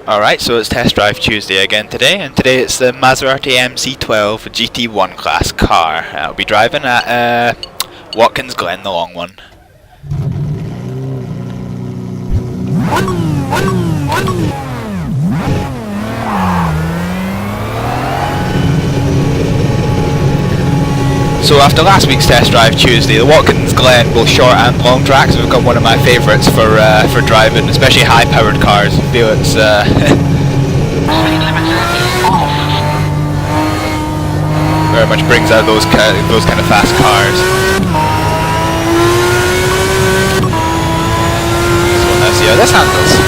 Alright, so it's Test Drive Tuesday again today, and today it's the Maserati MC12 GT1 class car. I'll be driving at Watkins Glen, the long one. So after last week's Test Drive Tuesday, the Watkins Glen, both short and long tracks, have become one of my favourites for driving, especially high-powered cars. I feel it's very much brings out those kind of fast cars. So let's see how this handles.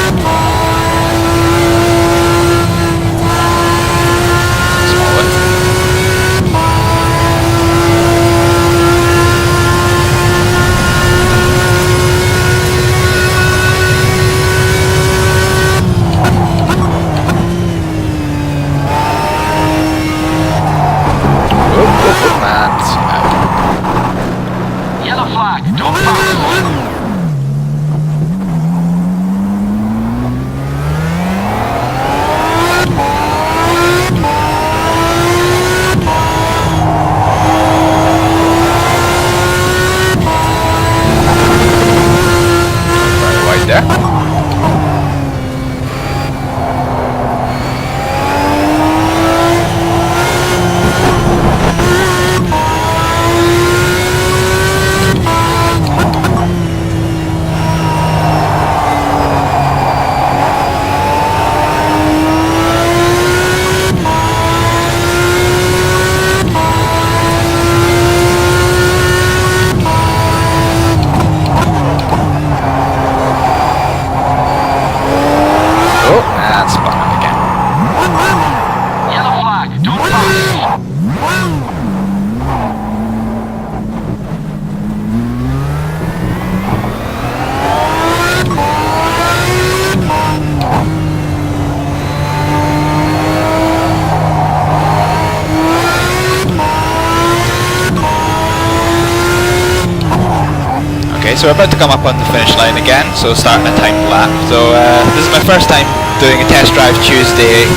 So we're about to come up on the finish line again, so starting a timed lap. So this is my first time doing a Test Drive Tuesday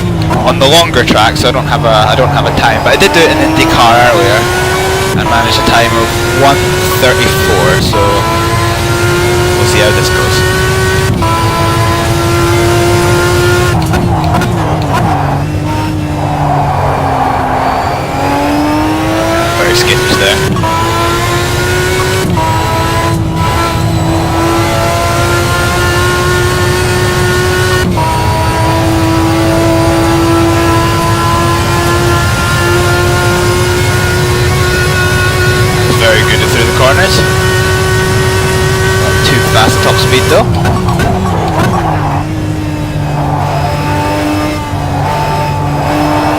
on the longer track, so I don't have a time, but I did do it in IndyCar earlier and managed a time of 1:34. So we'll see how this goes. Very skittish there. Corners. Not too fast top speed though.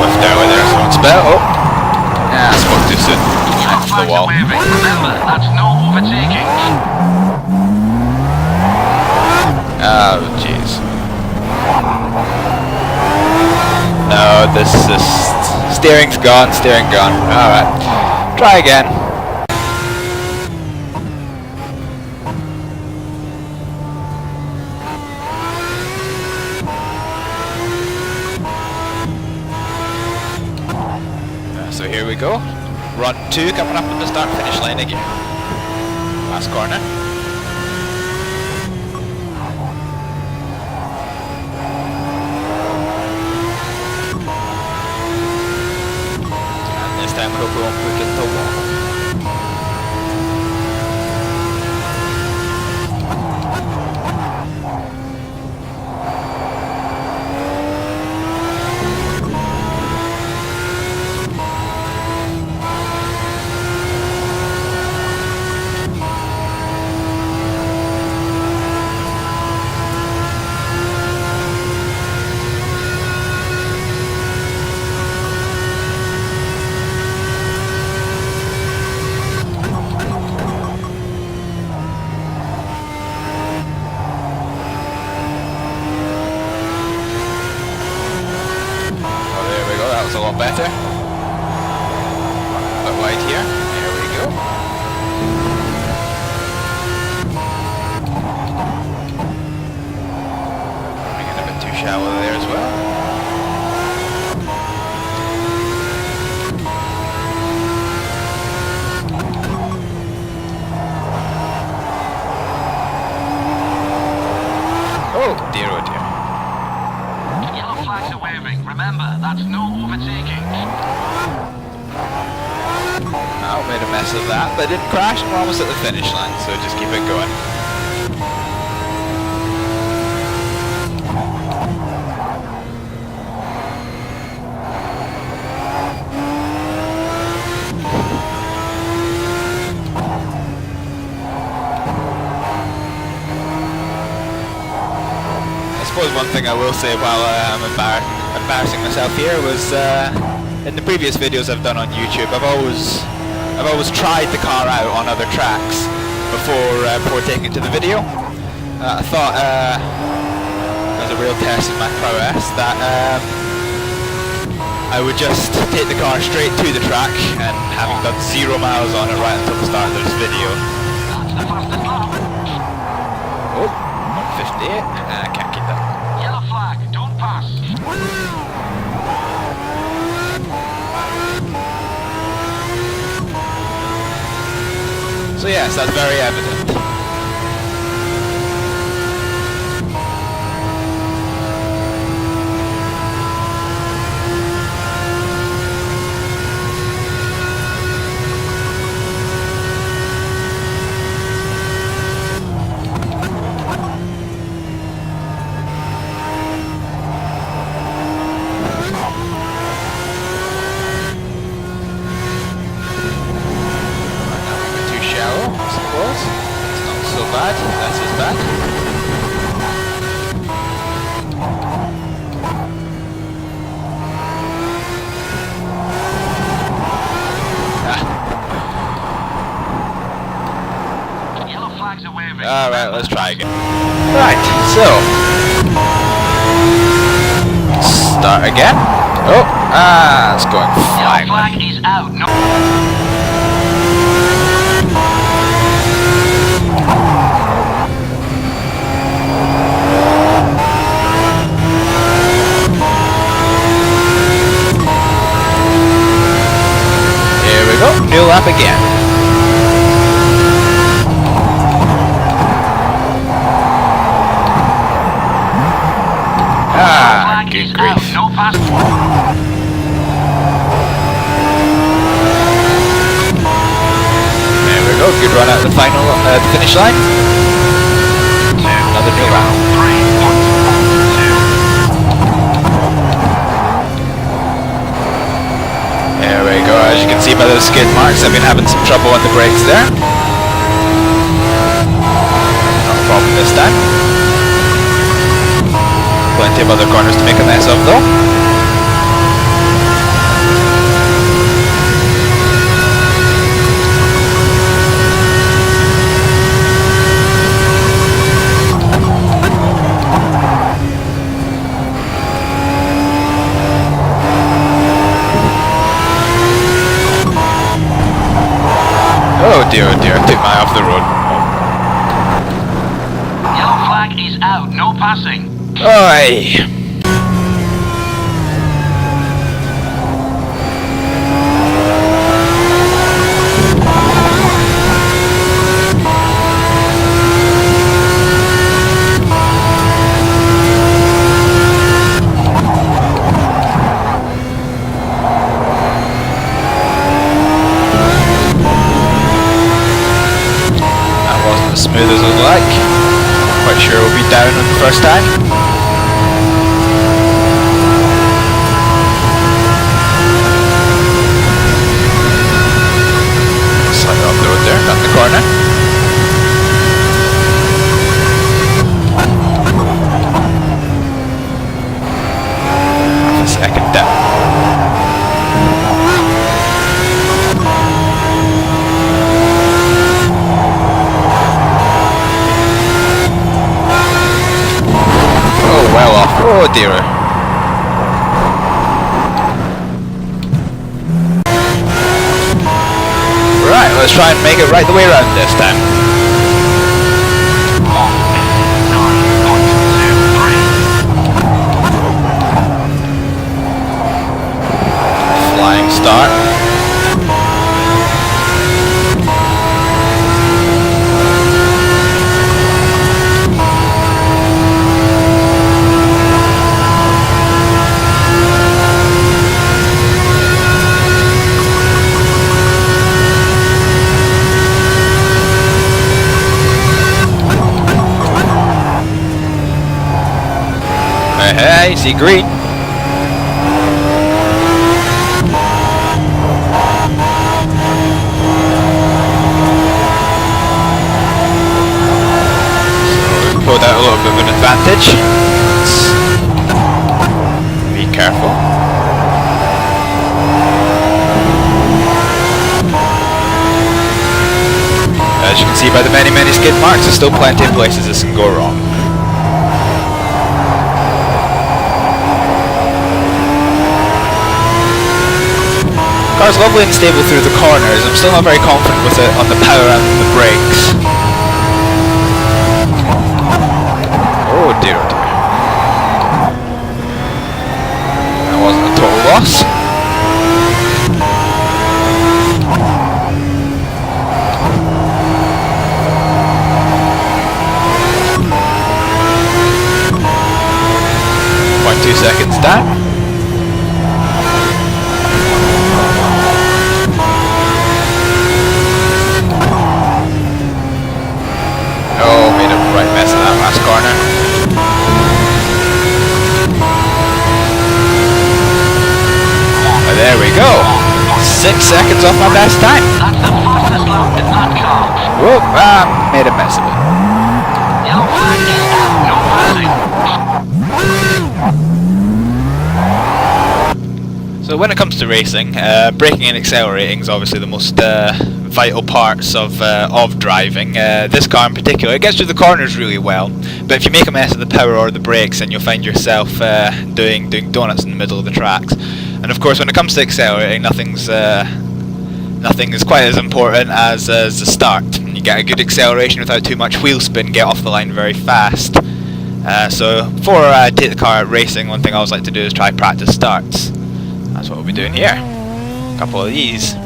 Whiffed out with there, someone's belt. Oh! Yeah, I spoke too soon. Off the wall. Remember, that's no overtaking. Oh, jeez. No, this is... Steering's gone, Alright. Try again. So here we go, run 2 coming up on the start finish line again. Last corner. And this time I hope we won't book into the wall. A lot better. But wide here. There we go. Coming in a bit too shallow there as well. Oh dear, oh dear. Yellow flags are waving. Remember, that's no overtaking. I made a mess of that, but didn't crash. We're almost at the finish line, so just keep it going. I suppose one thing I will say while I'm embarrassing myself here was in the previous videos I've done on YouTube, I've always tried the car out on other tracks before taking it to the video. I thought as a real test of my prowess that I would just take the car straight to the track, and having done 0 miles on it right until the start of this video. Oh, 158. I can't keep that. Yellow flag, don't pass. So yes, that's very evident. Bad. That's as bad. Yellow flags are waving. Alright, let's try again. Right, so start again. Oh, it's going fine. Yellow flag is out. No. New lap again. Good grief. No pass. There we go. Good run out of the final, the finish line. Another new lap. 3, 1, 2. There we go. As you can see by those skid marks, I've been having some trouble on the brakes there. No problem this time. Plenty of other corners to make a mess of though. Oh dear, I took my eye off the road. Yellow flag is out, no passing. Oi! As smooth as I'd like. Quite sure we'll be down on the first time. Slightly off the road there, got in the corner. Half a second down. Well off. Oh dear. Right, let's try and make it right the way around this time. 1, 9, 1, 2, 3. Hey, see green. So we pulled out a little bit of an advantage. Let's be careful. As you can see by the many skid marks, there's still plenty of places this can go wrong. The car's lovely and stable through the corners. I'm still not very confident with it on the power and the brakes. Oh dear, oh dear. That wasn't a total loss. .2 seconds down. Oh, made a right mess of that last corner. But there we go. 6 seconds off my best time. That's the fastest lap in that car. Whoop, made a mess of it. Yellow flag is out. No passing. So when it comes to racing, braking and accelerating is obviously the most vital parts of driving. This car in particular, it gets through the corners really well, but if you make a mess of the power or the brakes, then you'll find yourself doing donuts in the middle of the tracks. And of course, when it comes to accelerating, nothing is quite as important as the start. You get a good acceleration without too much wheel spin, get off the line very fast. So before I take the car out racing, one thing I always like to do is try practice starts. That's what we'll be doing here. A couple of these. 0,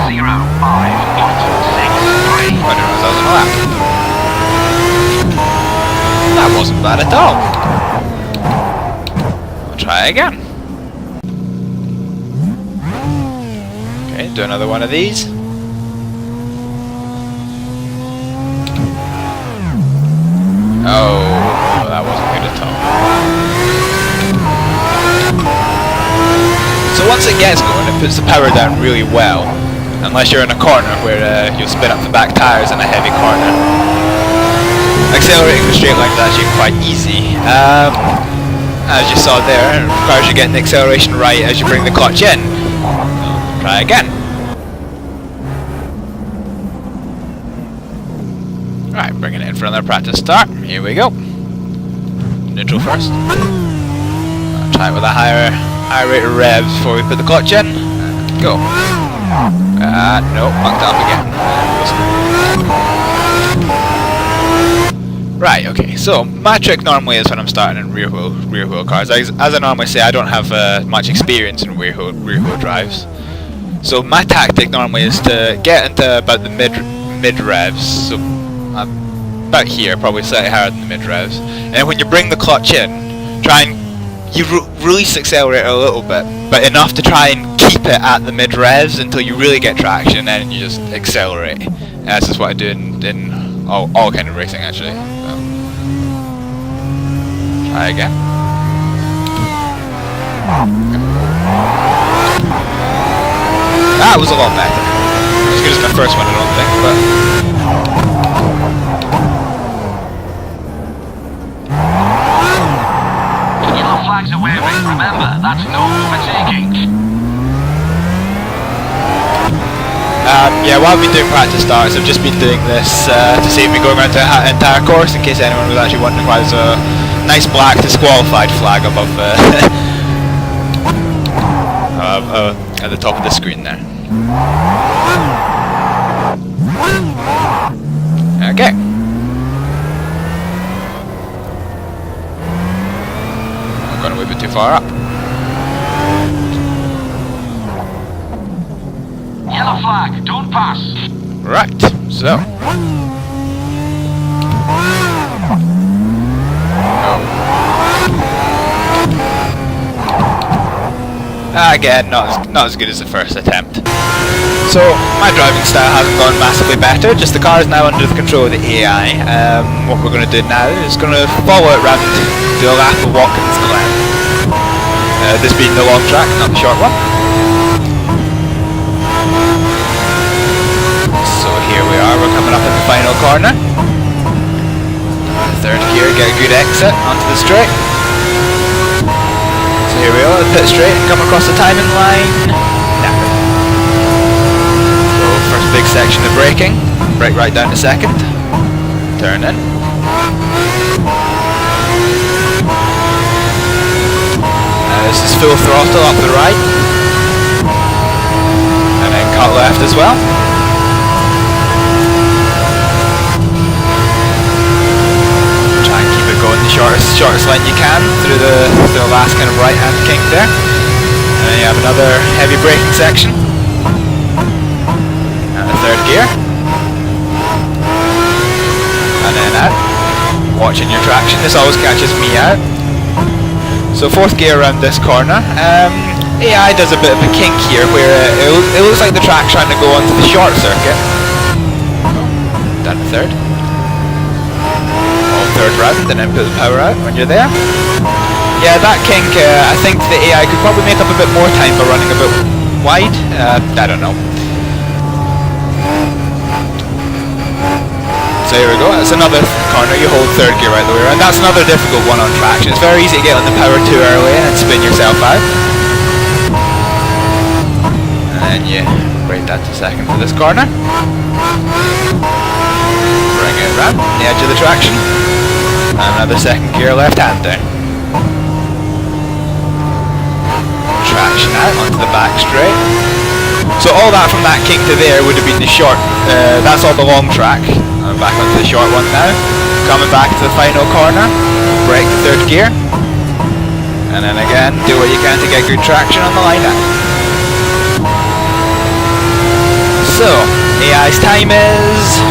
5, 8, 6, 3. I didn't realize I was on a lap. That wasn't bad at all. I'll try again. Okay, do another one of these. Oh, that wasn't good at all. So once it gets going, it puts the power down really well. Unless you're in a corner where you'll spin up the back tyres in a heavy corner. Accelerating the straight line is actually quite easy. As you saw there, it requires you getting the acceleration right as you bring the clutch in. So, try again. Right, bringing it in for another practice start. Here we go. Neutral first. I'll try it with a higher rate of revs before we put the clutch in. Go. No, fucked up again. Right, okay, so my trick normally is when I'm starting in rear wheel cars. As I normally say, I don't have much experience in rear wheel drives. So my tactic normally is to get into about the mid revs. So about here, probably slightly higher than the mid revs. And when you bring the clutch in, try and you release the accelerator a little bit, but enough to try and keep it at the mid revs until you really get traction, and then you just accelerate. This is what I do in all kind of racing actually. So, try again. That was a lot better. Not as good as my first one, I don't think, but. Flags are waving. Remember, that's no overtaking. Yeah, while I've been doing practice starts, I've just been doing this to save me going around the entire course, in case anyone was actually wondering why there's a nice black disqualified flag above at the top of the screen there. Okay. Gone a wee bit too far up. Yellow flag, don't pass. Right, so. Again, not as good as the first attempt. So my driving style hasn't gone massively better, just the car is now under the control of the AI. What we're going to do now is going to follow it round, do a lap of Watkins Glen. This being the long track, not the short one. So here we are, we're coming up at the final corner. Third gear, get a good exit onto the straight. So here we are, pit straight and come across the timing line. First big section of braking, brake right down to second, turn in. This is full throttle up the right, and then cut left as well. Try and keep it going the shortest line you can through the last kind of right hand kink there. And then you have another heavy braking section. Third gear, and then out, watching your traction. This always catches me out. So fourth gear around this corner. AI does a bit of a kink here where it looks like the track's trying to go onto the short circuit. Down to third. All third round, and then put the power out when you're there. Yeah, that kink, I think the AI could probably make up a bit more time by running a bit wide. I don't know. So here we go, that's another corner, you hold third gear right the way around. That's another difficult one on traction. It's very easy to get on the power too early and spin yourself out. And then you brake that to second for this corner. Bring it around, the edge of the traction. And another second gear left hand down. Traction out onto the back straight. So all that from that kink to there would have been the short, that's all the long track. I'm back onto the short one now. Coming back to the final corner, brake the third gear, and then again do what you can to get good traction on the line out. So, AI's time is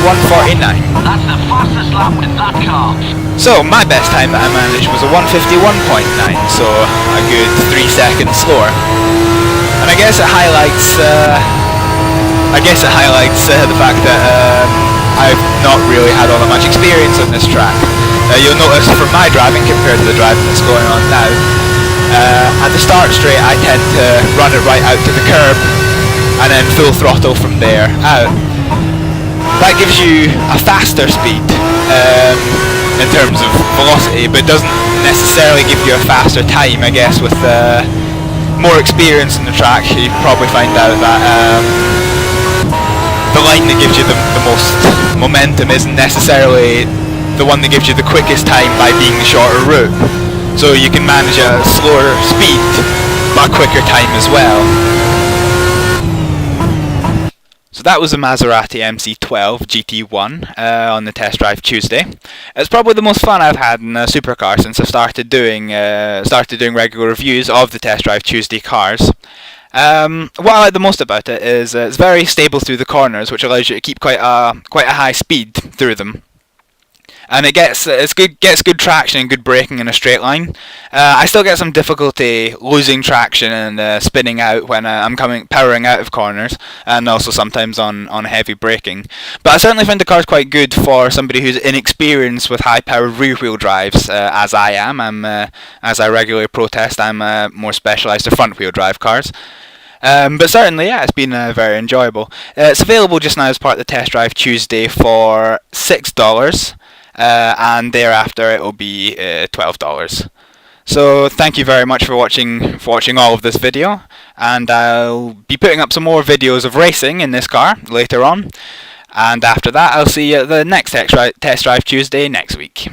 1:49. That's the fastest lap with that car. So my best time that I managed was a 1:51.9, so a good 3 seconds slower. And I guess it highlights the fact that I've not really had all that much experience on this track. You'll notice from my driving compared to the driving that's going on now, at the start straight I tend to run it right out to the curb and then full throttle from there out. That gives you a faster speed in terms of velocity, but doesn't necessarily give you a faster time. I guess with more experience in the track, you probably find out that the line that gives you the most momentum isn't necessarily the one that gives you the quickest time by being the shorter route. So you can manage a slower speed but a quicker time as well. So that was a Maserati MC12 GT1 on the test drive Tuesday. It's probably the most fun I've had in a supercar since I started doing regular reviews of the test drive Tuesday cars. What I like the most about it is it's very stable through the corners, which allows you to keep quite a high speed through them. And it gets good traction and good braking in a straight line. I still get some difficulty losing traction and spinning out when I'm powering out of corners, and also sometimes on heavy braking. But I certainly find the car's quite good for somebody who's inexperienced with high-powered rear-wheel drives, as I am. As I regularly protest, I'm more specialised to front-wheel drive cars. But certainly, yeah, it's been very enjoyable. It's available just now as part of the test drive Tuesday for $6. And thereafter it will be $12. So thank you very much for watching all of this video, and I'll be putting up some more videos of racing in this car later on, and after that I'll see you at the next test drive Tuesday next week.